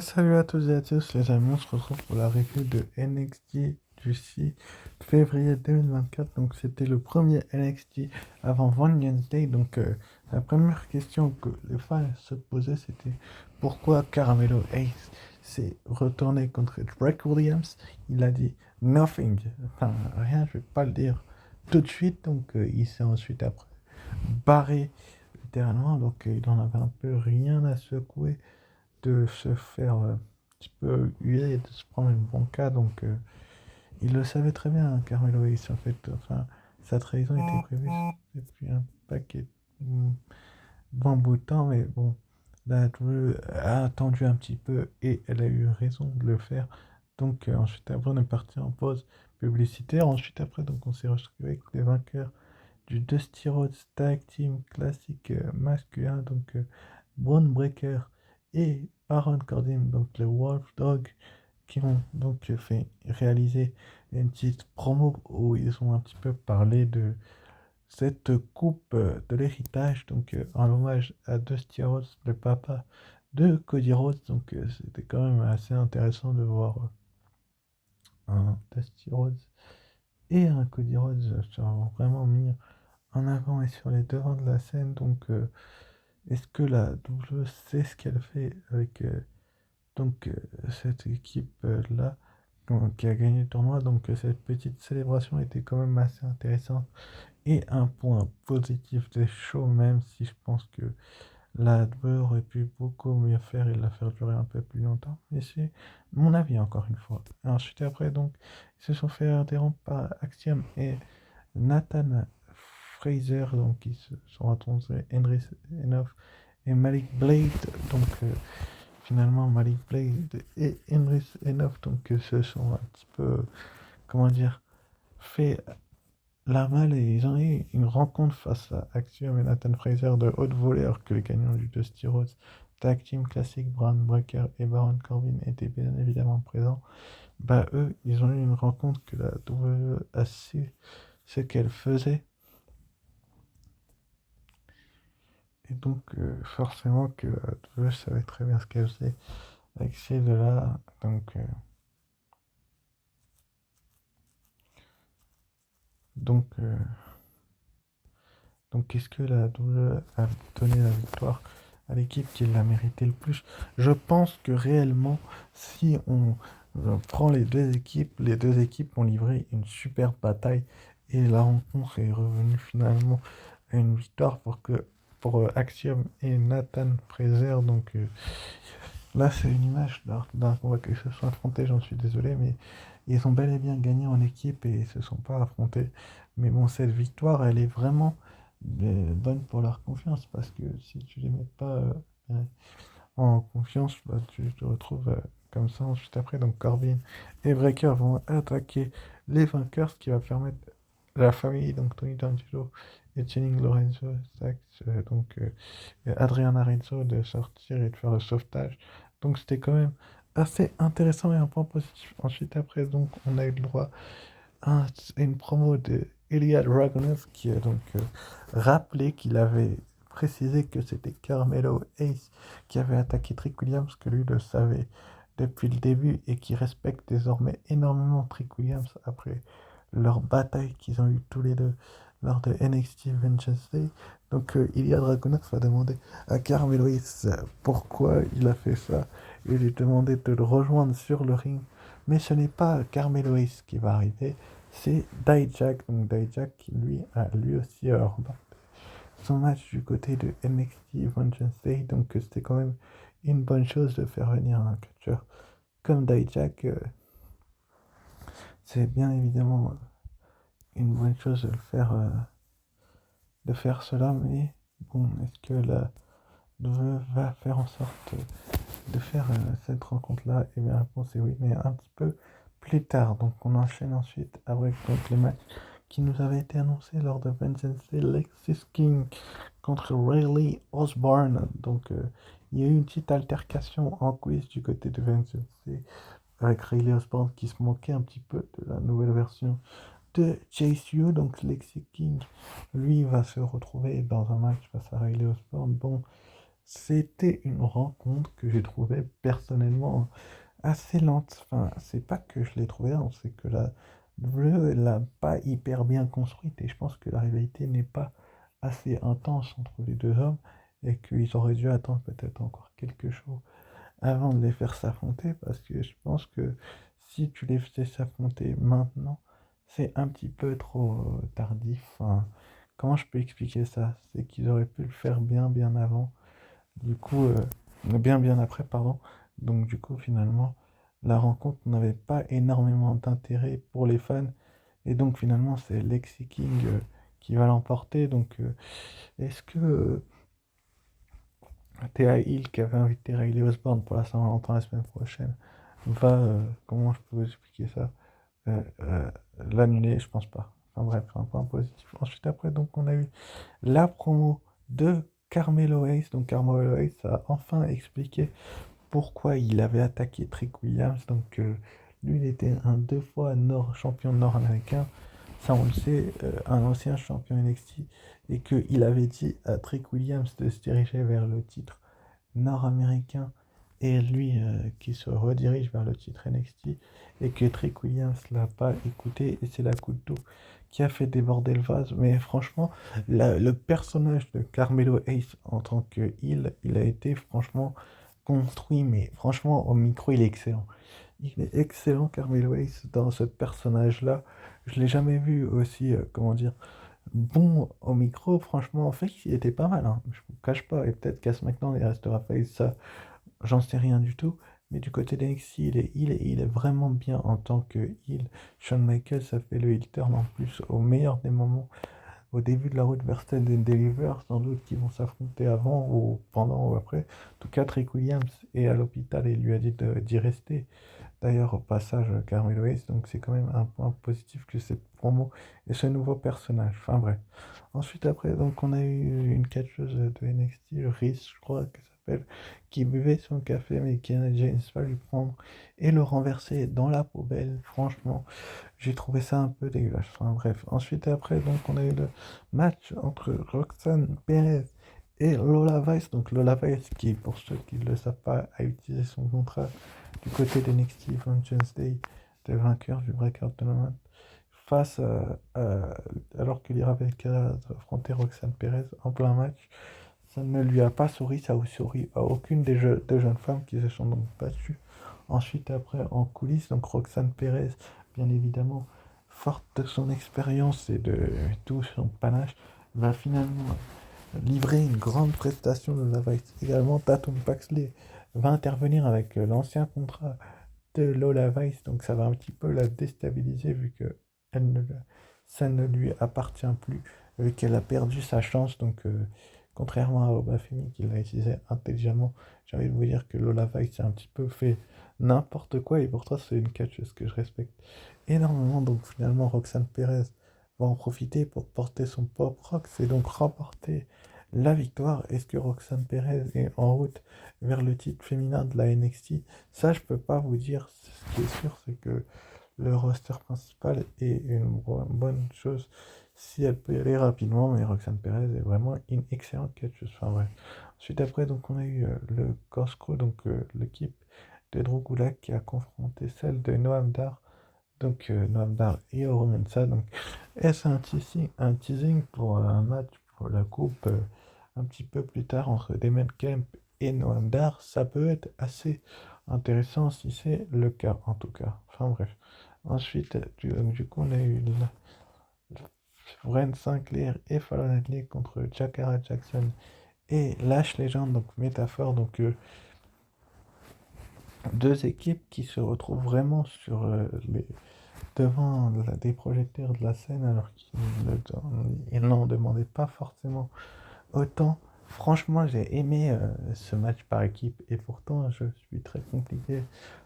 Salut à tous et à tous les amis, on se retrouve pour la review de NXT du 6 février 2024. Donc c'était le premier NXT avant Vengeance Day. Donc la première question que les fans se posaient c'était pourquoi Carmelo Hayes s'est retourné contre Drake Williams. Il a dit nothing, enfin rien, je vais pas le dire tout de suite. Donc il s'est ensuite après barré littéralement. Donc il en avait un peu rien à secouer de se faire un petit peu huer et de se prendre une bronca. Donc, il le savait très bien, hein, Carmelo Hayes, en fait. Enfin, sa trahison était prévue depuis un paquet de bon bout de temps, mais bon, la WWE a attendu un petit peu et elle a eu raison de le faire. Donc, ensuite, après, on est parti en pause publicitaire. Ensuite, après, donc, on s'est retrouvé avec les vainqueurs du Dusty Rhodes Tag Team classique masculin, donc Braun Breaker et Baron Corbin, donc les Wolf Dog, qui ont donc fait réaliser une petite promo où ils ont un petit peu parlé de cette coupe de l'héritage, donc en hommage à Dusty Rhodes, le papa de Cody Rhodes. Donc c'était quand même assez intéressant de voir un Dusty Rhodes et un Cody Rhodes vraiment mis en avant et sur les devants de la scène. Donc, est-ce que la WWE sait ce qu'elle fait avec cette équipe-là qui a gagné le tournoi? Donc, cette petite célébration était quand même assez intéressante et un point positif des shows, même si je pense que la WWE aurait pu beaucoup mieux faire et la faire durer un peu plus longtemps. Mais c'est mon avis, encore une fois. Et ensuite, après, donc, ils se sont fait interrompre par Axiom et Nathan Fraser, donc ils se sont rencontrés Henry Enough et Malik Blade. Donc finalement Malik Blade et Henry Enough donc se sont un petit peu, comment dire, fait la malle et ils ont eu une rencontre face à Axiom et Nathan Fraser de haute volée alors que les gagnants du Dusty Rhodes Tag Team Classic, Braun Breaker et Baron Corbin étaient bien évidemment présents. Bah eux, ils ont eu une rencontre que la WWE a su ce qu'elle faisait. Et donc, forcément que je savais très bien ce qu'elle faisait avec ces deux-là. Donc, euh, donc est-ce que la WWE a donné la victoire à l'équipe qui l'a mérité le plus? Je pense que réellement, si on prend les deux équipes ont livré une super bataille et la rencontre est revenue finalement à une victoire pour Axiom et Nathan Fraser. Donc, là, c'est une image d'un combat qu'ils se sont affrontés, j'en suis désolé, mais ils ont bel et bien gagné en équipe et ils se sont pas affrontés. Mais bon, cette victoire, elle est vraiment bonne pour leur confiance parce que si tu les mets pas en confiance, bah, tu te retrouves comme ça ensuite après. Donc Corbin et Breaker vont attaquer les vainqueurs, ce qui va permettre à la famille, donc Tony D'Angelo et Channing Lorenzo, et Adriana Renzo de sortir et de faire le sauvetage. Donc c'était quand même assez intéressant et un point positif. Ensuite après, donc on a eu le droit à une promo de Ilya Dragunov qui a donc rappelé qu'il avait précisé que c'était Carmelo Hayes qui avait attaqué Trick Williams, que lui le savait depuis le début et qui respecte désormais énormément Trick Williams après leur bataille qu'ils ont eu tous les deux lors de NXT Vengeance Day. Donc Ilya Dragunov a demandé à Carmelo Hayes pourquoi il a fait ça et lui demandé de le rejoindre sur le ring. Mais ce n'est pas Carmelo Hayes qui va arriver, c'est Dijak. Donc Dijak qui lui a lui aussi remporté son match du côté de NXT Vengeance Day. Donc c'était quand même une bonne chose de faire venir un catcheur comme Dijak. C'est bien évidemment une bonne chose de faire cela, mais bon, est-ce que la WWE va faire en sorte de faire cette rencontre-là? Et bien la réponse est oui, mais un petit peu plus tard. Donc on enchaîne ensuite avec donc, les matchs qui nous avaient été annoncés lors de Vengeance Day. Lexis King contre Rayleigh Osborne. Donc il y a eu une petite altercation en quiz du côté de Vengeance Day avec Rayleigh Osborne qui se moquait un petit peu de la nouvelle version de Chase U. Donc Lexis King, lui, va se retrouver dans un match face à Rayleigh Osborne. Bon, c'était une rencontre que j'ai trouvée personnellement assez lente. Enfin, c'est pas que je l'ai trouvée lente, c'est que la WWE l'a pas hyper bien construite et je pense que la rivalité n'est pas assez intense entre les deux hommes et qu'ils auraient dû attendre peut-être encore quelque chose avant de les faire s'affronter parce que je pense que si tu les faisais s'affronter maintenant, c'est un petit peu trop tardif. Enfin, comment je peux expliquer ça? C'est qu'ils auraient pu le faire bien avant. Du coup, bien après, pardon. Donc du coup, finalement, la rencontre n'avait pas énormément d'intérêt pour les fans. Et donc finalement, c'est Lexi King qui va l'emporter. Donc est-ce que Thea Hill, qui avait invité Riley Osborne pour la Saint-Valentin la semaine prochaine, va, comment je peux vous expliquer ça, euh, euh, l'annuler? Je pense pas. Enfin bref, un point positif. Ensuite, après, donc on a eu la promo de Carmelo Hayes. Donc Carmelo Hayes a enfin expliqué pourquoi il avait attaqué Trick Williams. Donc lui, il était un deux fois champion nord-américain. Ça, on le sait, un ancien champion NXT. Et qu'il avait dit à Trick Williams de se diriger vers le titre nord-américain et lui qui se redirige vers le titre NXT et que Trick Williams l'a pas écouté et c'est la couteau qui a fait déborder le vase. Mais franchement, le personnage de Carmelo Hayes en tant que heel, il a été franchement construit, mais franchement au micro il est excellent. Il est excellent Carmelo Hayes dans ce personnage-là. Je l'ai jamais vu aussi, comment dire, bon au micro. Franchement, en fait, il était pas mal, hein. Je vous cache pas. Et peut-être qu'à SmackDown, il restera face, ça, j'en sais rien du tout. Mais du côté d'NXT, il est vraiment bien en tant que heel. Shawn Michaels, ça fait le heel turn en plus au meilleur des moments. Au début de la route vers Stand and Deliver, sans doute qu'ils vont s'affronter avant ou pendant ou après. En tout cas, Trick Williams est à l'hôpital et il lui a dit d'y rester. D'ailleurs, au passage, Carmelo Hayes, donc c'est quand même un point positif que cette promo et ce nouveau personnage. Enfin bref. Ensuite, après, donc on a eu une catcheuse de NXT, Rhys, je crois qu'elle s'appelle, qui buvait son café, mais Kiana James va lui prendre et le renverser dans la poubelle. Franchement, j'ai trouvé ça un peu dégueulasse. Enfin bref. Ensuite, après, donc on a eu le match entre Roxanne Perez et Lola Vice. Donc Lola Vice, qui, pour ceux qui ne le savent pas, a utilisé son contrat du côté de NXT Vengeance Day, de vainqueur du Breakout Tournament, face alors que l'Ira Belka affrontait Roxanne Perez en plein match. Ça ne lui a pas souri, ça a souri à aucune des jeunes femmes qui se sont donc battues. Ensuite, après, en coulisses, donc Roxanne Perez, bien évidemment, forte de son expérience et de tout son panache, va finalement livrer une grande prestation de la Vice. Également, Tatum Paxley va intervenir avec l'ancien contrat de Lola Vice, donc ça va un petit peu la déstabiliser vu que elle ne, ça ne lui appartient plus, vu qu'elle a perdu sa chance. Donc, contrairement à Obafemi qui l'a utilisé intelligemment, j'ai envie de vous dire que Lola Vice a un petit peu fait n'importe quoi et pourtant c'est une catcheuse que je respecte énormément. Donc, finalement, Roxanne Perez va en profiter pour porter son pop rock et donc remporter la victoire. Est-ce que Roxanne Perez est en route vers le titre féminin de la NXT? Ça, je peux pas vous dire. Ce qui est sûr, c'est que le roster principal est une bonne chose si elle peut y aller rapidement. Mais Roxanne Perez est vraiment une excellente catcheuse. Enfin bref. Ensuite, après, donc on a eu le Cosco, donc l'équipe de Drew Gulak qui a confronté celle de Noam Dar. Donc Noam Dar et Oro Mensah. Donc est-ce un teasing pour un match pour la coupe un petit peu plus tard entre Damon Kemp et Noam Dar? Ça peut être assez intéressant si c'est le cas en tout cas. Enfin bref. Ensuite, du coup, on a eu Wren Sinclair et Fallon Henley contre Jakara Jackson et Lash Legend, donc métaphore, donc deux équipes qui se retrouvent vraiment sur devant des projecteurs de la scène alors qu'ils n'en demandaient pas forcément autant. Franchement, j'ai aimé ce match par équipe et pourtant je suis très compliqué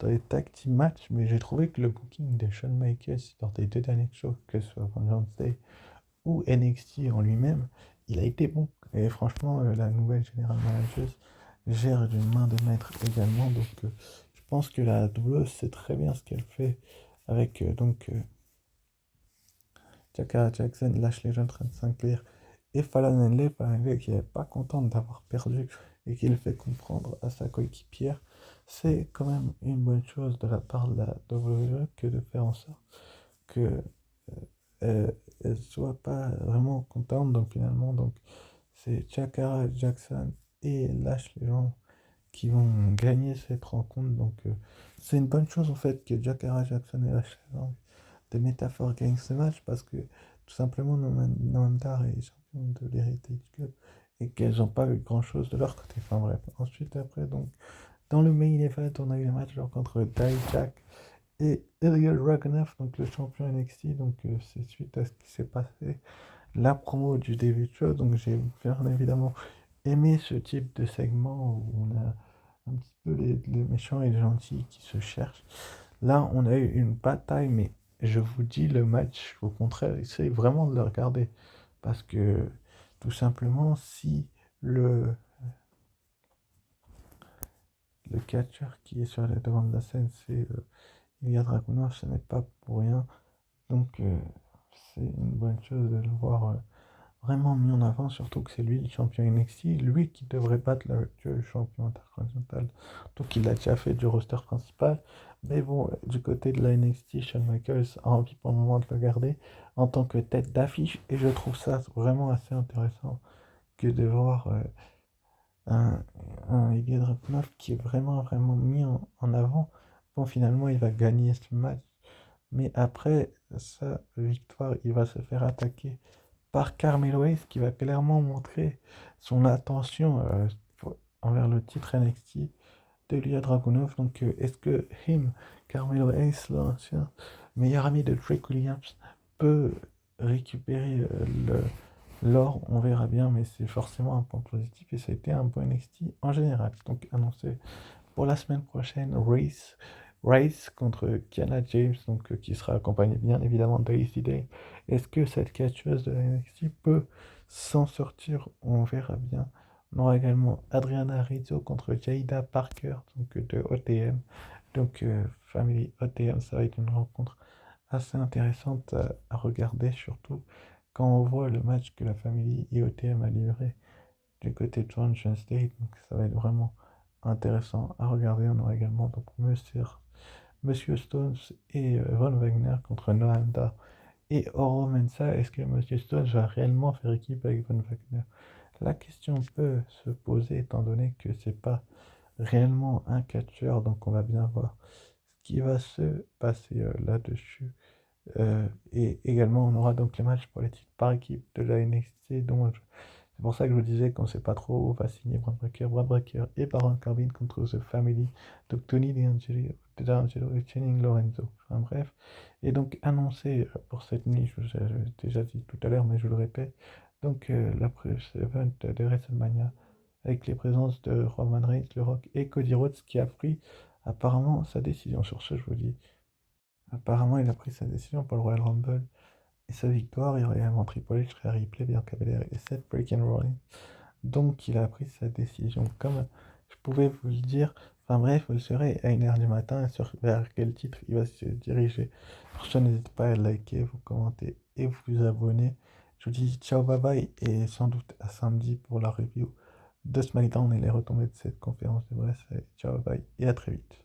dans les tag team matchs, mais j'ai trouvé que le booking de Shawn Michaels dans les deux derniers shows, que ce soit Vengeance Day ou NXT en lui-même, il a été bon. Et franchement, la nouvelle General Manager gère d'une main de maître également. Donc, je pense que la WWE sait très bien ce qu'elle fait avec Jakara Jackson, Lash Legend, Trent Sinclair et Fallon Henley qui n'est pas contente d'avoir perdu et qu'il fait comprendre à sa coéquipière, c'est quand même une bonne chose de la part de la WWE que de faire en sorte que elle soit pas vraiment contente. Donc finalement, donc c'est Chakara Jackson et Lashley Young qui vont gagner cette rencontre. Donc c'est une bonne chose en fait que Jakara Jackson et Lashley Young de métaphore gagnent ce match parce que tout simplement Noam Dar est champion de l'Heritage Club et qu'elles n'ont pas eu grand chose de leur côté. Enfin bref, ensuite après donc dans le main event on a eu le match genre, contre Dijak et Ilya Dragunov, donc le champion NXT. Donc c'est suite à ce qui s'est passé la promo du début de show. Donc j'ai bien évidemment aimé ce type de segment où on a un petit peu les méchants et les gentils qui se cherchent. Là, on a eu une bataille, mais je vous dis, le match, au contraire, essayez vraiment de le regarder. Parce que, tout simplement, si le, le catcheur qui est sur le devant de la scène, c'est Ilya Dragunov, ce n'est pas pour rien. Donc, c'est une bonne chose de le voir vraiment mis en avant, surtout que c'est lui le champion NXT, lui qui devrait battre l'actuel champion intercontinental. Donc il l'a déjà fait du roster principal. Mais bon, du côté de la NXT, Shawn Michaels a envie pour le moment de le garder en tant que tête d'affiche. Et je trouve ça vraiment assez intéressant que de voir un, un Ilya Dragunov qui est vraiment mis en avant. Bon, finalement, il va gagner ce match. Mais après sa victoire, il va se faire attaquer par Carmelo Hayes qui va clairement montrer son attention envers le titre NXT de Ilya Dragunov. Donc, est-ce que Carmelo Hayes, l'ancien meilleur ami de Drake Williams, peut récupérer l'or? On verra bien, mais c'est forcément un point positif et ça a été un point NXT en général. Donc, annoncé pour la semaine prochaine, Race contre Kiana James, donc qui sera accompagné bien évidemment de Lacey Day. Est-ce que cette catcheuse de la NXT peut s'en sortir? On verra bien. On aura également Adriana Rizzo contre Jada Parker, donc de OTM. Donc Family OTM, ça va être une rencontre assez intéressante à regarder, surtout quand on voit le match que la Family et OTM a livré du côté de Junction State. Donc ça va être vraiment intéressant à regarder. On aura également donc Monsieur Stones et Von Wagner contre Noam et Oro Mensah. Est-ce que Monsieur Stones va réellement faire équipe avec Von Wagner? La question peut se poser étant donné que c'est pas réellement un catcheur, donc on va bien voir ce qui va se passer là-dessus. Et également, on aura donc les matchs pour les titres par équipe de la NXT, c'est pour ça que je vous disais qu'on ne sait pas trop où va signer Brad Breaker et Baron Corbin contre The Family, donc Tony D'Angelo et Channing Lorenzo. Enfin bref, et donc annoncé pour cette nuit, je vous ai déjà dit tout à l'heure, mais je le répète, donc la event de WrestleMania avec les présences de Roman Reigns, Le Rock et Cody Rhodes qui a pris apparemment sa décision. Sur ce, je vous dis, apparemment il a pris sa décision pour le Royal Rumble. Et sa victoire, il y aurait également Triple H, Rhea Ripley, Bianca Belair et Seth Freaking Rollins. Donc il a pris sa décision. Comme je pouvais vous le dire, enfin bref, vous le saurez à 1h du matin sur vers quel titre il va se diriger. Pour ça, n'hésitez pas à liker, vous commenter et vous abonner. Je vous dis ciao, bye bye et sans doute à samedi pour la review de SmackDown et les retombées de cette conférence de presse. Ciao, bye et à très vite.